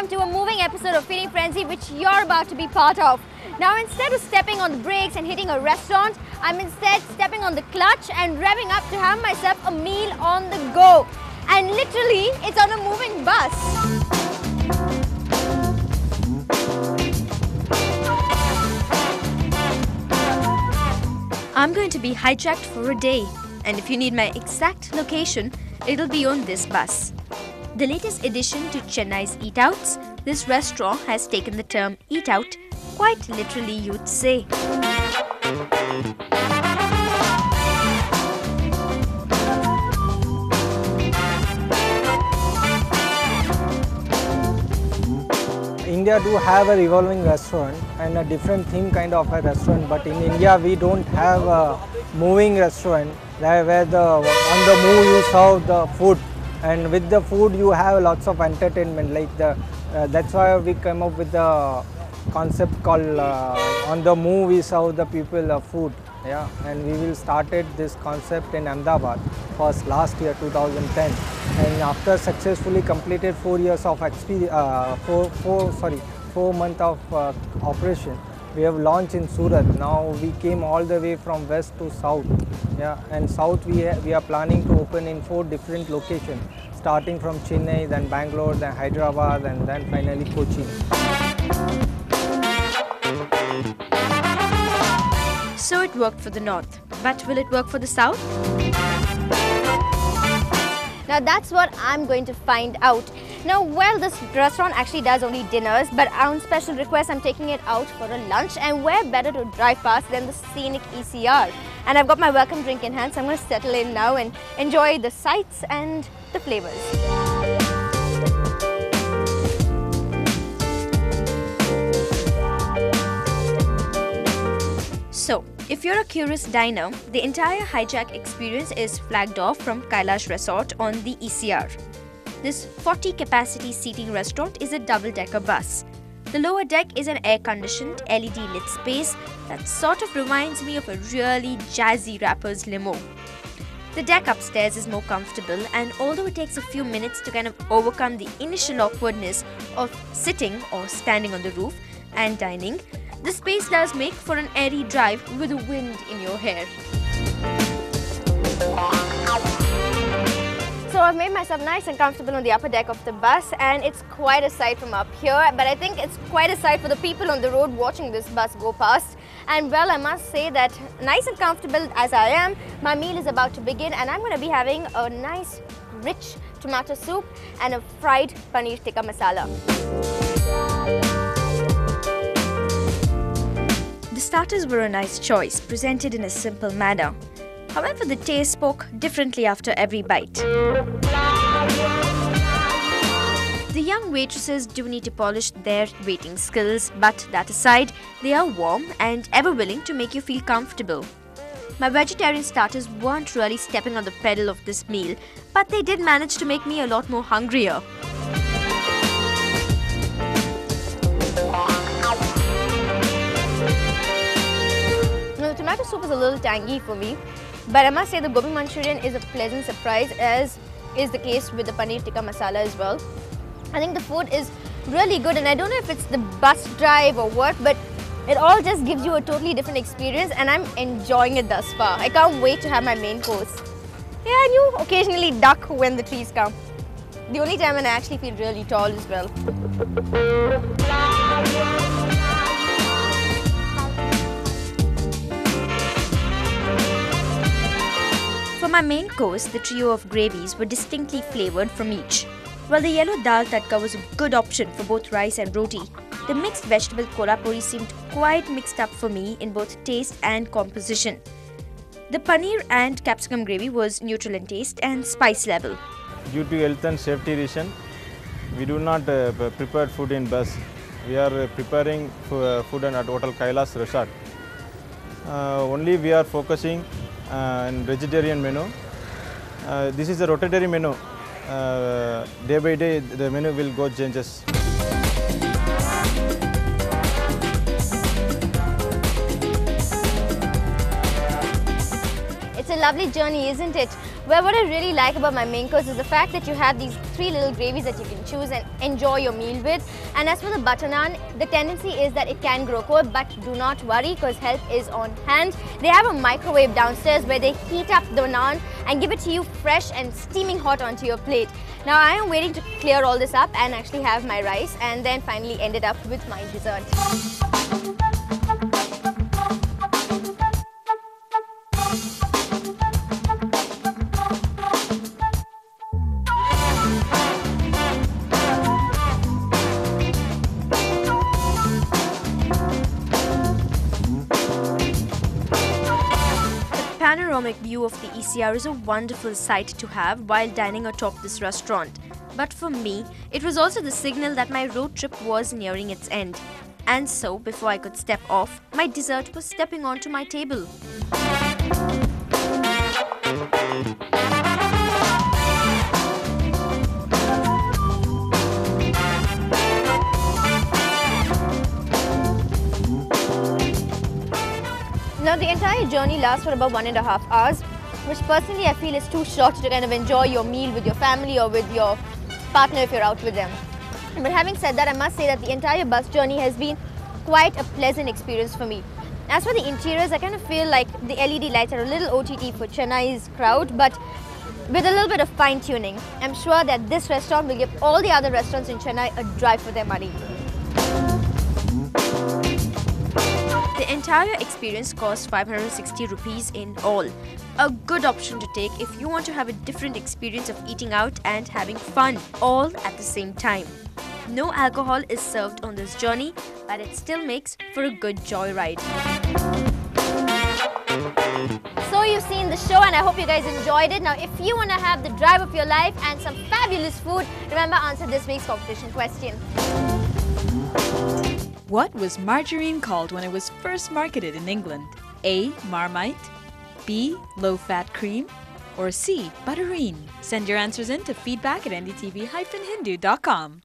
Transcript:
welcome to a moving episode of Feeding Frenzy which you're about to be part of. Now instead of stepping on the brakes and hitting a restaurant, I'm instead stepping on the clutch and revving up to have myself a meal on the go. And literally, it's on a moving bus. I'm going to be hijacked for a day, and if you need my exact location, it'll be on this bus. The latest addition to Chennai's Eat Outs, this restaurant has taken the term Eat Out quite literally, you'd say. India do have a revolving restaurant and a different theme kind of a restaurant, but in India we don't have a moving restaurant where on the move you serve the food, and with the food you have lots of entertainment. That's why we came up with the concept called on the move we serve the people food. Yeah, and we will started this concept in Ahmedabad first last year 2010, and after successfully completed 4 years of experience, 4 months of operation, we have launched in Surat. Now we came all the way from west to south. Yeah, and south we are planning to open in 4 different locations, starting from Chennai, then Bangalore, then Hyderabad, and then finally Kochi. So it worked for the north, but will it work for the south? Now that's what I'm going to find out. Now, well, this restaurant actually does only dinners, but on special request I'm taking it out for a lunch, and where better to drive past than the scenic ECR. And I've got my welcome drink in hand, so I'm going to settle in now and enjoy the sights and the flavors. So, if you're a curious diner, the entire Hijackk experience is flagged off from Kailash Resort on the ECR. This 40 capacity seating restaurant is a double-decker bus. The lower deck is an air-conditioned LED lit space that sort of reminds me of a really jazzy rapper's limo. The deck upstairs is more comfortable, and although it takes a few minutes to kind of overcome the initial awkwardness of sitting or standing on the roof and dining, the space does make for an airy drive with the wind in your hair. So I've made myself nice and comfortable on the upper deck of the bus, and it's quite a sight from up here, but I think it's quite a sight for the people on the road watching this bus go past. And well, I must say that nice and comfortable as I am, my meal is about to begin, and I'm going to be having a nice rich tomato soup and a fried paneer tikka masala. The starters were a nice choice, presented in a simple manner. However, the taste spoke differently after every bite. The young waitresses do need to polish their waiting skills, but that aside, they are warm and ever willing to make you feel comfortable. My vegetarian starters weren't really stepping on the pedal of this meal, but they did manage to make me a lot more hungrier. Now, the tomato soup is a little tangy for me, but I must say the gobi manchurian is a pleasant surprise, as is the case with the paneer tikka masala as well. I think the food is really good, and I don't know if it's the bus drive or what, but it all just gives you a totally different experience, and I'm enjoying it thus far. I can't wait to have my main course. Yeah, and you occasionally duck when the trees come. The only time when I actually feel really tall as well. For my main course, the trio of gravies were distinctly flavoured from each. While the yellow dal tadka was a good option for both rice and roti, the mixed vegetable kolhapuri seemed quite mixed up for me in both taste and composition. The paneer and capsicum gravy was neutral in taste and spice level. Due to health and safety reason, we do not prepare food in bus. We are preparing food at Hotel Kailash Resort. Only we are focusing on vegetarian menu. This is a rotatory menu. Day by day the menu will go changes. It's a lovely journey, isn't it? Well, what I really like about my main course is the fact that you have these 3 little gravies that you can choose and enjoy your meal with. And as for the butter naan, the tendency is that it can grow cold, but do not worry because help is on hand. They have a microwave downstairs where they heat up the naan and give it to you fresh and steaming hot onto your plate. Now I am waiting to clear all this up and actually have my rice and then finally ended up with my dessert. The panoramic view of the ECR is a wonderful sight to have while dining atop this restaurant. But for me, it was also the signal that my road trip was nearing its end. And so, before I could step off, my dessert was stepping onto my table. Now the entire journey lasts for about 1.5 hours, which personally I feel is too short to kind of enjoy your meal with your family or with your partner if you're out with them. But having said that, I must say that the entire bus journey has been quite a pleasant experience for me. As for the interiors, I kind of feel like the LED lights are a little OTT for Chennai's crowd, but with a little bit of fine tuning, I'm sure that this restaurant will give all the other restaurants in Chennai a drive for their money. The entire experience cost 560 rupees in all. A good option to take if you want to have a different experience of eating out and having fun all at the same time. No alcohol is served on this journey, but it still makes for a good joyride. So you've seen the show and I hope you guys enjoyed it. Now if you want to have the drive of your life and some fabulous food, remember answer this week's competition question. What was margarine called when it was first marketed in England? A. Marmite, B. Low-fat cream, or C. Butterine? Send your answers in to feedback@ndtv-hindu.com.